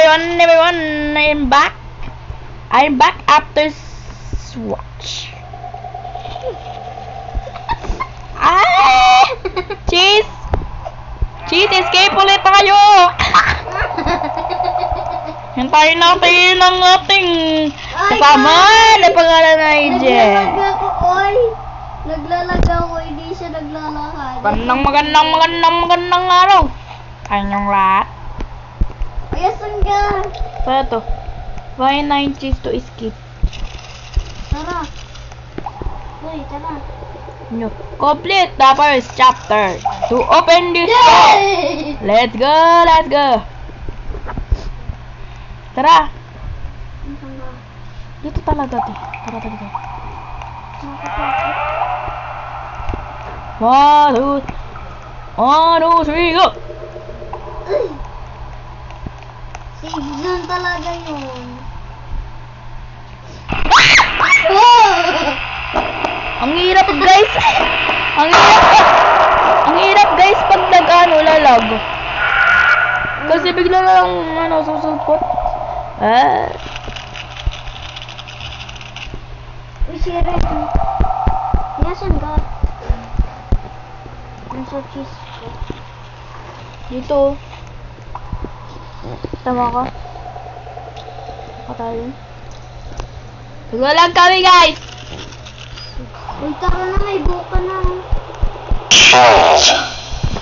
everyone, I'm back. I'm back after watch. Cheese! Cheese, escape ulit tayo! Hintayin natin ang ating kasama na pangalan na AJ. Naglalag ako, hindi siya naglalakad. Magandang araw. Kanyang lahat. Ayasan ka. Para to. Buy 9 cheese to escape. Tara. Uy, tara. No. Complete the first chapter to open this door. Let's go, let's go. Tara. Dito talaga to. Tara dito. 1, 2, 3, go. Safe zone talaga yun. Ang hirap guys. Ang hirap guys pag lalag. Kasi bigla lang susupot. Uy, sira yun. Yasan ka? Nasa cheese. Dito. Tama ka? Tayo. Wala kami guys. Uy, tara na, may buka na.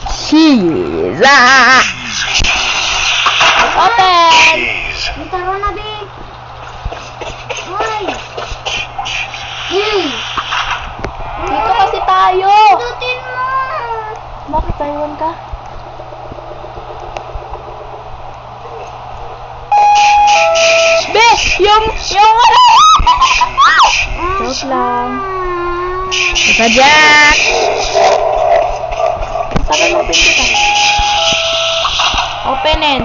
Cheese. Open. Uy, tara na, babe. Uy. Dito kasi tayo. Pindutin mo. Bakit Taiwan ka? Be! Yung ano? Joke lang. Isa Jack! Sabi mo pindutan. Openin.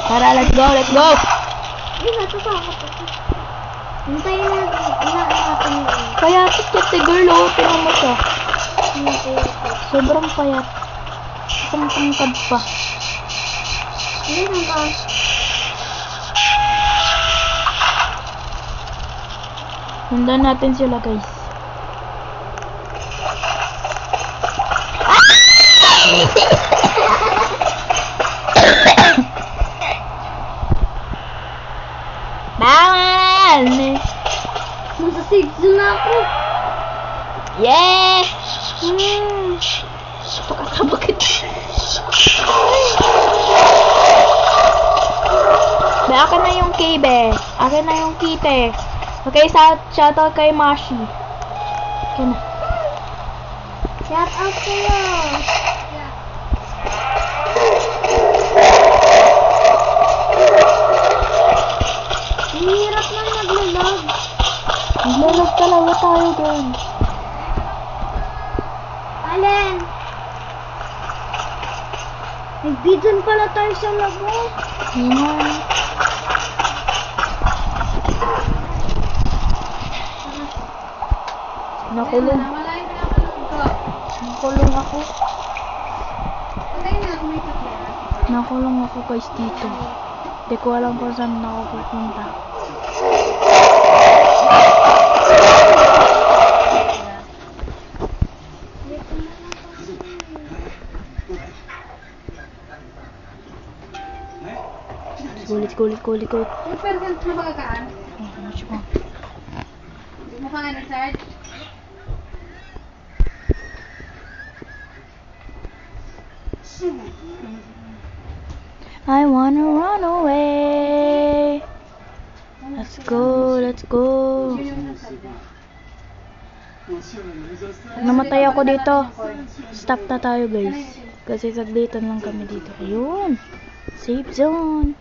Tara, let's go, let's go! Uy, natatakot ako. Hintayin natin yun. Kaya kasi girl, oh, tingnan mo siya. Sobrang payat. Isang tangkad pa. Hindi ka. Sundan natin sila guys. Bawal! Nasa safe zone na ako. Yes! Pakakabakit. Be, akin na yung key, be. Akin na yung kite. Okay, shoutout kay Mashi. Okay na. Shout out sa'yo. Ang hirap na naglalag. Naglalag talaga tayo, girl. Alin? Nagbidon pala tayo sa labo. Nakulong. Nakulong ako. Nakulong ako guys dito. Hindi ko alam kung saan ako pupunta. Let's go. Yung percent na magagaan? Oh, Hindi mo ka nga na-charge? I wanna run away. Let's go. Pag namatay ako dito, stop na tayo guys. Kasi saglitan lang kami dito. Ayun. Safe zone.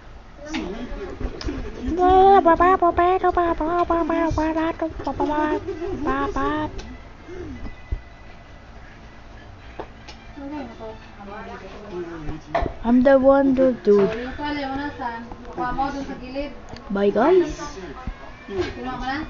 I'm the wonder dude. Yung tali mo na saan? Kuha mo dun sa gilid. Bye guys. Kuha mo na?